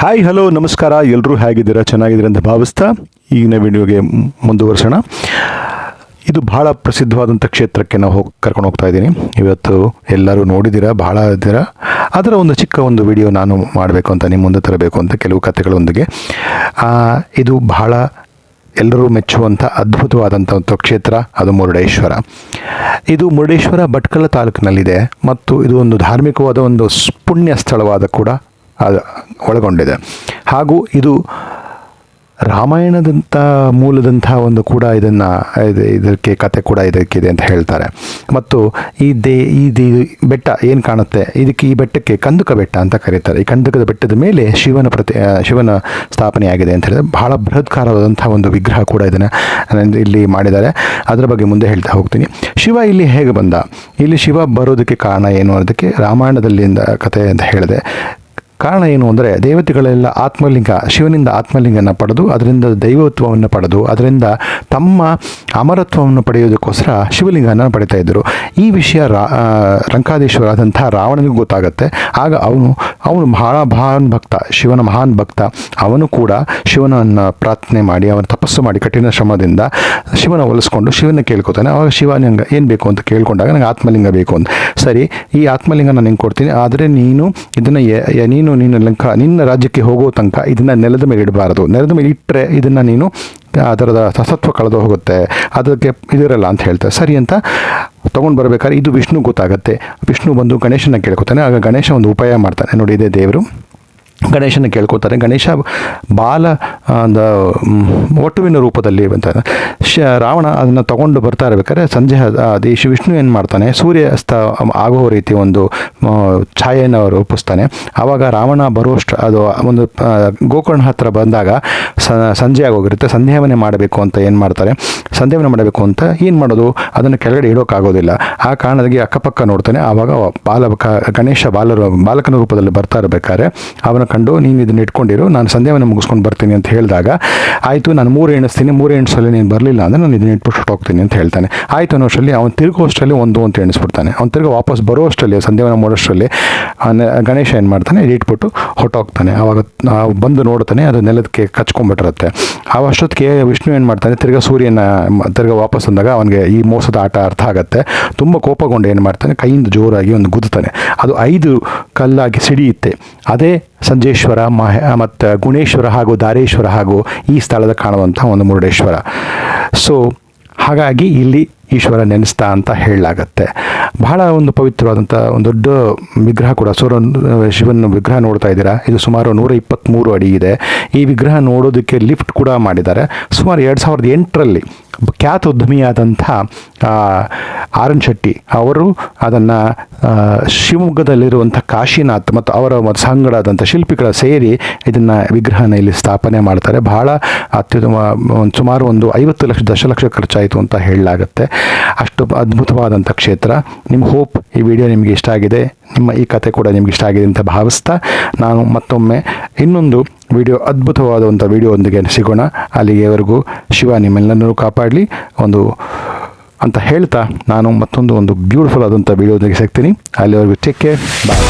Hi hello ನಮಸ್ಕಾರ, ಎಲ್ಲರೂ ಹೇಗಿದ್ದೀರಾ? ಚೆನ್ನಾಗಿದ್ದೀರಾ ಅಂತ ಭಾವಿಸ್ತಾ ಈಗಿನ ವಿಡಿಯೋಗೆ ಮುಂದುವರ್ಸೋಣ. ಇದು ಬಹಳ ಪ್ರಸಿದ್ಧವಾದಂಥ ಕ್ಷೇತ್ರಕ್ಕೆ ನಾವು ಕರ್ಕೊಂಡು ಹೋಗ್ತಾ ಇದ್ದೀನಿ. ಇವತ್ತು ಎಲ್ಲರೂ ನೋಡಿದ್ದೀರಾ, ಬಹಳ ಇದ್ದೀರಾ. ಅದರ ಒಂದು ಚಿಕ್ಕ ಒಂದು ವಿಡಿಯೋ ನಾನು ಮಾಡಬೇಕು ಅಂತ, ನಿಮ್ಮ ಮುಂದೆ ತರಬೇಕು ಅಂತ ಕೆಲವು ಕಥೆಗಳೊಂದಿಗೆ. ಇದು ಬಹಳ ಎಲ್ಲರೂ ಮೆಚ್ಚುವಂಥ ಅದ್ಭುತವಾದಂಥ ಒಂದು ಕ್ಷೇತ್ರ, ಅದು ಮುರುಡೇಶ್ವರ. ಇದು ಮುರುಡೇಶ್ವರ ಭಟ್ಕಳ ತಾಲೂಕಿನಲ್ಲಿದೆ ಮತ್ತು ಇದು ಒಂದು ಧಾರ್ಮಿಕವಾದ ಒಂದು ಪುಣ್ಯ ಸ್ಥಳವಾದ ಕೂಡ ಒಳಗೊಂಡಿದೆ. ಹಾಗೂ ಇದು ರಾಮಾಯಣದಂಥ ಮೂಲದಂಥ ಒಂದು ಕೂಡ ಇದಕ್ಕೆ ಕತೆ ಕೂಡ ಇದಕ್ಕಿದೆ ಅಂತ ಹೇಳ್ತಾರೆ. ಮತ್ತು ಈ ಬೆಟ್ಟ ಏನು ಕಾಣುತ್ತೆ, ಈ ಬೆಟ್ಟಕ್ಕೆ ಕಂದಕ ಬೆಟ್ಟ ಅಂತ ಕರೀತಾರೆ. ಈ ಕಂದಕದ ಬೆಟ್ಟದ ಮೇಲೆ ಶಿವನ ಸ್ಥಾಪನೆಯಾಗಿದೆ ಅಂತ ಹೇಳಿದ್ರೆ ಬಹಳ ಬೃಹತ್ಕಾರವಾದಂಥ ಒಂದು ವಿಗ್ರಹ ಕೂಡ ಇದನ್ನು ಇಲ್ಲಿ ಮಾಡಿದ್ದಾರೆ. ಅದರ ಬಗ್ಗೆ ಮುಂದೆ ಹೇಳ್ತಾ ಹೋಗ್ತೀನಿ. ಶಿವ ಇಲ್ಲಿ ಹೇಗೆ ಬಂದ, ಇಲ್ಲಿ ಶಿವ ಬರೋದಕ್ಕೆ ಕಾರಣ ಏನು ಅನ್ನೋದಕ್ಕೆ ರಾಮಾಯಣದಲ್ಲಿಂದ ಕತೆ ಅಂತ ಹೇಳಿದೆ. ಕಾರಣ ಏನು ಅಂದರೆ, ದೇವತೆಗಳೆಲ್ಲ ಶಿವನಿಂದ ಆತ್ಮಲಿಂಗನ ಪಡೆದು ಅದರಿಂದ ದೈವತ್ವವನ್ನು ಪಡೆದು ಅದರಿಂದ ತಮ್ಮ ಅಮರತ್ವವನ್ನು ಪಡೆಯೋದಕ್ಕೋಸ್ಕರ ಶಿವಲಿಂಗನ ಪಡಿತಾ ಇದ್ದರು. ಈ ವಿಷಯ ರಂಕಾದೇಶ್ವರಾದಂಥ ರಾವಣನಿಗೂ ಗೊತ್ತಾಗುತ್ತೆ. ಆಗ ಅವನು ಬಹಳ ಮಹಾನ್ ಭಕ್ತ, ಶಿವನ ಮಹಾನ್ ಭಕ್ತ. ಅವನು ಕೂಡ ಶಿವನನ್ನು ಪ್ರಾರ್ಥನೆ ಮಾಡಿ, ಅವನು ತಪಸ್ಸು ಮಾಡಿ ಕಠಿಣ ಶ್ರಮದಿಂದ ಶಿವನ ಒಲಿಸ್ಕೊಂಡು ಶಿವನ ಕೇಳ್ಕೊತಾನೆ. ಆವಾಗ ಶಿವ ನಂಗೆ ಏನು ಬೇಕು ಅಂತ ಕೇಳ್ಕೊಂಡಾಗ ನನಗೆ ಆತ್ಮಲಿಂಗ ಬೇಕು ಅಂತ. ಸರಿ, ಈ ಆತ್ಮಲಿಂಗ ನಾನು ನಿಂಗೆ ಕೊಡ್ತೀನಿ, ಆದರೆ ನೀನು ಇದನ್ನು ನಿನ್ನ ರಾಜ್ಯಕ್ಕೆ ಹೋಗೋ ತನಕ ಇದನ್ನು ನೆಲದ ಮೇಲೆ ಇಡಬಾರದು. ನೆಲದ ಮೇಲೆ ಇಟ್ಟರೆ ಇದನ್ನು ನೀನು ಅದರದ ಸಸತ್ವ ಕಳೆದು ಹೋಗುತ್ತೆ, ಅದಕ್ಕೆ ಇದಿರಲ್ಲ ಅಂತ ಹೇಳ್ತಾರೆ. ಸರಿ ಅಂತ ತೊಗೊಂಡು ಬರಬೇಕಾದ್ರೆ ಇದು ವಿಷ್ಣು ಗೊತ್ತಾಗುತ್ತೆ. ವಿಷ್ಣು ಬಂದು ಗಣೇಶನ ಕೇಳ್ಕೊತಾನೆ. ಆಗ ಗಣೇಶ ಒಂದು ಉಪಾಯ ಮಾಡ್ತಾನೆ. ನೋಡಿ, ಇದೇ ದೇವರು. ಗಣೇಶನ ಕೇಳ್ಕೊತಾರೆ. ಗಣೇಶ ಒಟ್ಟುವಿನ ರೂಪದಲ್ಲಿ ಬಂತಾನೆ. ರಾವಣ ಅದನ್ನು ತಗೊಂಡು ಬರ್ತಾ ಇರಬೇಕಾದ್ರೆ ಸಂಜೆ ವಿಷ್ಣು ಏನು ಮಾಡ್ತಾನೆ, ಸೂರ್ಯಾಸ್ತ ಆಗೋ ರೀತಿ ಒಂದು ಛಾಯೆಯನ್ನು ರೂಪಿಸ್ತಾನೆ. ಆವಾಗ ರಾವಣ ಬರುವಷ್ಟು ಅದು ಒಂದು ಗೋಕರ್ಣ ಹತ್ರ ಬಂದಾಗ ಸಂಜೆ ಆಗೋಗಿರುತ್ತೆ. ಸಂಧ್ಯಾವನೆ ಮಾಡಬೇಕು ಅಂತ ಏನು ಮಾಡ್ತಾರೆ, ಸಂಧ್ಯಾವನೆ ಮಾಡಬೇಕು ಅಂತ ಏನು ಮಾಡೋದು, ಅದನ್ನು ಕೆಳಗಡೆ ಇಡೋಕ್ಕಾಗೋದಿಲ್ಲ. ಆ ಕಾರಣದಾಗಿ ಅಕ್ಕಪಕ್ಕ ನೋಡ್ತಾನೆ. ಆವಾಗ ಗಣೇಶ ಬಾಲಕನ ರೂಪದಲ್ಲಿ ಬರ್ತಾ ಇರಬೇಕಾದ್ರೆ ಅವನ ಕಂಡು, ನೀನು ಇದನ್ನು ಇಟ್ಕೊಂಡಿರು, ನಾನು ಸಂಧ್ಯಾವನೆ ಮುಗಿಸ್ಕೊಂಡು ಬರ್ತೀನಿ ಅಂತ ಹೇಳಿದಾಗ, ಆಯಿತು ನಾನು 3 ಎಣಿಸ್ತೀನಿ, 3 ಎಣಿಸಲ್ಲಿ ನೀನು ಬರಲಿಲ್ಲ ಅಂದರೆ ನಾನು ಇದನ್ನು ಇಟ್ಬಿಟ್ಟು ಹೋಗ್ತೀನಿ ಅಂತ ಹೇಳ್ತಾನೆ. ಆಯಿತು ಅನ್ನೋಷ್ಟರಲ್ಲಿ ಅವನು ತಿರುಗೋಷ್ಟರಲ್ಲಿ 1 ಅಂತ ಎಣಿಸ್ಬಿಡ್ತಾನೆ. ಅವ್ನು ತಿರುಗಿ ವಾಪಸ್ ಬರೋಷ್ಟರಲ್ಲಿ ಸಂಧ್ಯಾವನೆ ಮಾಡೋಷ್ಟರಲ್ಲಿ ಗಣೇಶ ಏನು ಮಾಡ್ತಾನೆ, ಇಟ್ಬಿಟ್ಟು ಹೊಟ್ಟೋಗ್ತಾನೆ. ಆವಾಗ ಬಂದು ನೋಡ್ತಾನೆ, ಅದು ನೆಲದಕ್ಕೆ ಕಚ್ಕೊಂಡ್ಬಿಟ್ಟಿರುತ್ತೆ. ಅಷ್ಟೊತ್ತಿಗೆ ವಿಷ್ಣು ಏನು ಮಾಡ್ತಾನೆ, ತಿರ್ಗಾ ವಾಪಸ್ ಅಂದಾಗ ಅವನಿಗೆ ಈ ಮೋಸದ ಆಟ ಅರ್ಥ ಆಗುತ್ತೆ. ತುಂಬ ಕೋಪಗೊಂಡು ಏನು ಮಾಡ್ತಾನೆ, ಕೈಯಿಂದ ಜೋರಾಗಿ ಒಂದು ಗುದ್ದುತ್ತಾನೆ. ಅದು 5 ಕಲ್ಲಾಗಿ ಸಿಡಿಯುತ್ತೆ. ಅದೇ ಸಂಜೇಶ್ವರ ಮತ್ತು ಗುಣೇಶ್ವರ ಹಾಗೂ ದಾರೇಶ್ವರ ಹಾಗೂ ಈ ಸ್ಥಳದ ಕಾಣುವಂಥ ಒಂದು ಮುರುಡೇಶ್ವರ. ಸೊ ಹಾಗಾಗಿ ಇಲ್ಲಿ ಈಶ್ವರ ನೆನೆಸ್ತಾ ಅಂತ ಹೇಳಲಾಗತ್ತೆ. ಬಹಳ ಒಂದು ಪವಿತ್ರವಾದಂಥ ಒಂದು ದೊಡ್ಡ ವಿಗ್ರಹ ಕೂಡ, ಶಿವನ ವಿಗ್ರಹ ನೋಡ್ತಾ ಇದ್ದೀರಾ. ಇದು ಸುಮಾರು 123 ಅಡಿ ಇದೆ. ಈ ವಿಗ್ರಹ ನೋಡೋದಕ್ಕೆ ಲಿಫ್ಟ್ ಕೂಡ ಮಾಡಿದ್ದಾರೆ. ಸುಮಾರು 2008ರಲ್ಲಿ ಖ್ಯಾತ ಉದ್ಯಮಿಯಾದಂಥ ಆರ್.ಎನ್. ಶೆಟ್ಟಿ ಅವರು ಅದನ್ನು ಶಿವಮೊಗ್ಗದಲ್ಲಿರುವಂಥ ಕಾಶಿನಾಥ್ ಮತ್ತು ಅವರ ಸಂಗಡಾದಂಥ ಶಿಲ್ಪಿಗಳ ಸೇರಿ ಇದನ್ನು ವಿಗ್ರಹನ ಇಲ್ಲಿ ಸ್ಥಾಪನೆ ಮಾಡ್ತಾರೆ. ಬಹಳ ಅತ್ಯುತ್ತಮ, ಸುಮಾರು ಒಂದು 50 ದಶಲಕ್ಷ ಖರ್ಚಾಯಿತು ಅಂತ ಹೇಳಲಾಗುತ್ತೆ. ಅಷ್ಟು ಅದ್ಭುತವಾದಂಥ ಕ್ಷೇತ್ರ. ನಿಮ್ಮ ಹೋಪ್ ಈ ವಿಡಿಯೋ ನಿಮಗೆ ಇಷ್ಟ ಆಗಿದೆ, ನಿಮ್ಮ ಈ ಕತೆ ಕೂಡ ನಿಮ್ಗೆ ಇಷ್ಟ ಆಗಿದೆ ಅಂತ ಭಾವಿಸ್ತಾ, ನಾನು ಮತ್ತೊಮ್ಮೆ ಇನ್ನೊಂದು ಅದ್ಭುತವಾದಂಥ ವಿಡಿಯೋದೊಂದಿಗೆ ಸಿಗೋಣ. ಅಲ್ಲಿಗೆವರೆಗೂ ಶಿವ ನಿಮ್ಮೆಲ್ಲರೂ ಕಾಪಾಡಲಿ ಅಂತ ಹೇಳ್ತಾ, ನಾನು ಮತ್ತೊಂದು ಬ್ಯೂಟಿಫುಲ್ ಆದಂಥ ವಿಡಿಯೋದೊಂದಿಗೆ ಸಿಗ್ತೀನಿ. ಅಲ್ಲಿವರೆಗೂ ಟೇಕ್ ಕೇರ್, ಬಾಯ್.